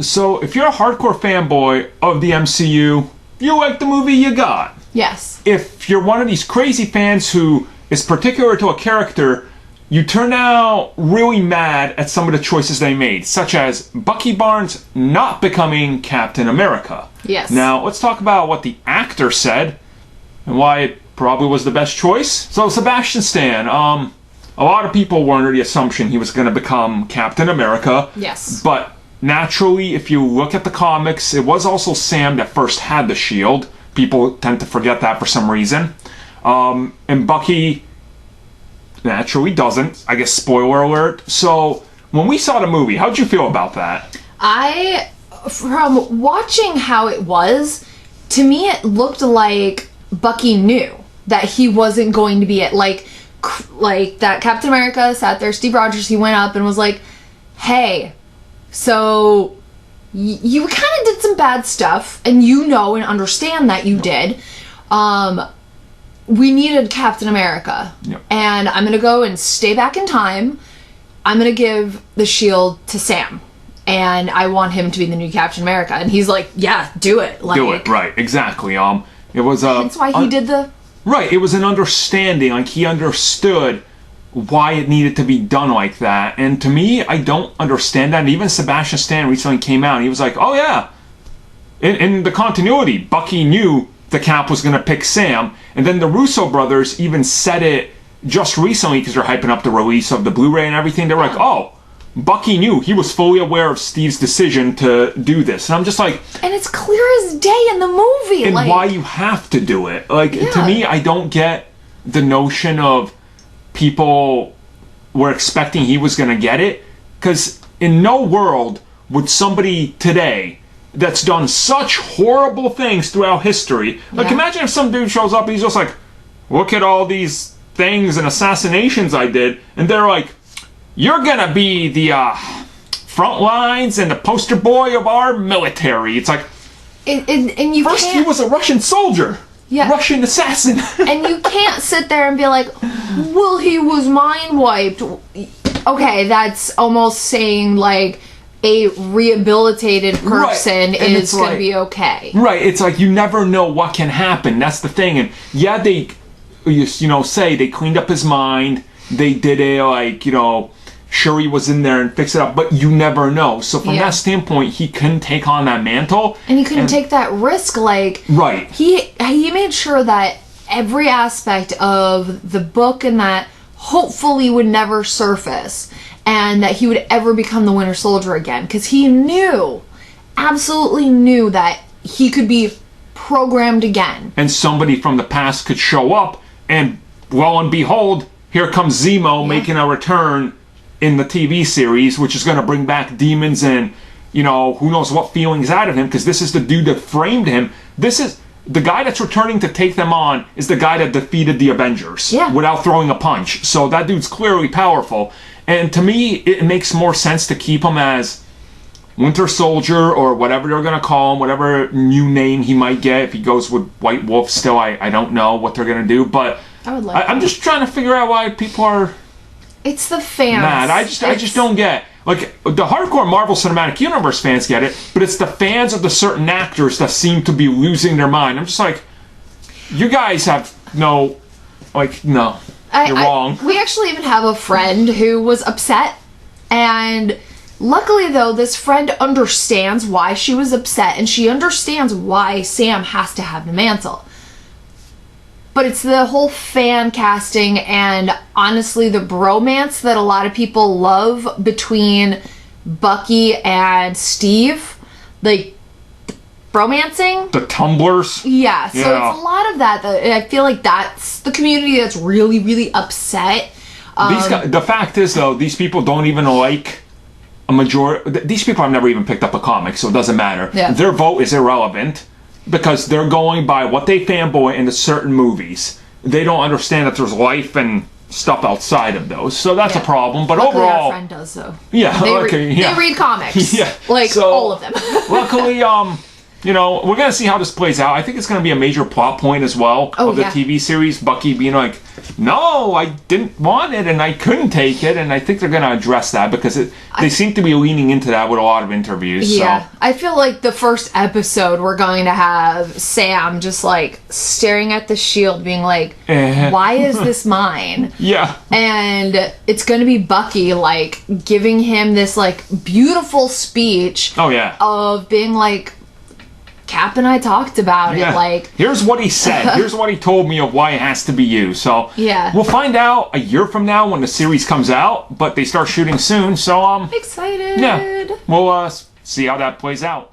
So if you're a hardcore fanboy of the MCU, you like the movie you got. Yes. If you're one of these crazy fans who is particular to a character, you turn out really mad at some of the choices they made, such as Bucky Barnes not becoming Captain America. Yes. Now, let's talk about what the actor said and why it probably was the best choice. So, Sebastian Stan, a lot of people were under the assumption he was going to become Captain America. Yes. But naturally, if you look at the comics, it was also Sam that first had the shield. People tend to forget that for some reason. And Bucky naturally doesn't. I guess spoiler alert. So when we saw the movie, how'd you feel about that? From watching how it was, to me it looked like Bucky knew that he wasn't going to be it. Like that Captain America sat there, Steve Rogers, he went up and was like, hey, so you kind of did some bad stuff, and you know and understand that you did. We needed Captain America. Yep. And I'm going to go and stay back in time. I'm going to give the shield to Sam. And I want him to be the new Captain America. And he's like, yeah, do it. Like, do it, right, exactly. It was that's why he did the... Right, it was an understanding. Like, he understood why it needed to be done like that. And to me, I don't understand that. And even Sebastian Stan recently came out and he was like, oh yeah, in the continuity, Bucky knew the Cap was going to pick Sam. And then the Russo brothers even said it just recently because they're hyping up the release of the Blu-ray and everything. They were like, oh, Bucky knew. He was fully aware of Steve's decision to do this. And I'm just like... And it's clear as day in the movie. And why you have to do it. Like, to me, I don't get the notion of people were expecting he was going to get it. Because in no world would somebody today that's done such horrible things throughout history... Like, imagine if some dude shows up and he's just like, look at all these things and assassinations I did. And they're like... You're gonna be the front lines and the poster boy of our military. It's like, and you first he was a Russian soldier, Russian assassin, and you can't sit there and be like, well, he was mind wiped. Okay, that's almost saying like a rehabilitated person is gonna be okay. Right? It's like you never know what can happen. That's the thing. And yeah, they, say they cleaned up his mind. They did it like Shuri was in there and fix it up, but you never know. So from that standpoint, he couldn't take on that mantle. And he couldn't take that risk, like... Right. He made sure that every aspect of the book and that hopefully would never surface, and that he would ever become the Winter Soldier again. Because he knew, absolutely knew that he could be programmed again. And somebody from the past could show up, and lo and behold, here comes Zemo making a return in the TV series, which is going to bring back demons and, who knows what feelings out of him, because this is the dude that framed him. This is the guy that's returning to take them on is the guy that defeated the Avengers without throwing a punch. So that dude's clearly powerful. And to me, it makes more sense to keep him as Winter Soldier or whatever they're going to call him, whatever new name he might get. If he goes with White Wolf still, I don't know what they're going to do. But I'm just trying to figure out why people are... It's the fans. Mad. I just don't get. Like, the hardcore Marvel Cinematic Universe fans get it, but it's the fans of the certain actors that seem to be losing their mind. I'm just like, you guys have no... no. You're wrong. We actually even have a friend who was upset, and luckily, though, this friend understands why she was upset, and she understands why Sam has to have the mantle. But it's the whole fan casting and, honestly, the bromance that a lot of people love between Bucky and Steve. Like, bromancing. The Tumblrs. Yeah, so it's a lot of that. I feel like that's the community that's really, really upset. The fact is, though, these people don't even like a majority... These people have never even picked up a comic, so it doesn't matter. Yeah. Their vote is irrelevant. Because they're going by what they fanboy into certain movies. They don't understand that there's life and stuff outside of those. So that's a problem. But luckily overall... our friend does, though. Yeah, They read comics. Yeah. Like, so, all of them. Luckily, you know, we're going to see how this plays out. I think it's going to be a major plot point as well of the TV series. Bucky being like, no, I didn't want it and I couldn't take it. And I think they're going to address that because they seem to be leaning into that with a lot of interviews. Yeah. So. I feel like the first episode we're going to have Sam just like staring at the shield being like, why is this mine? Yeah. And it's going to be Bucky like giving him this like beautiful speech. Oh, yeah. Of being like, Cap and I talked about it. Like, here's what he said. Here's what he told me of why it has to be you. So we'll find out a year from now when the series comes out. But they start shooting soon. So excited. Yeah, we'll see how that plays out.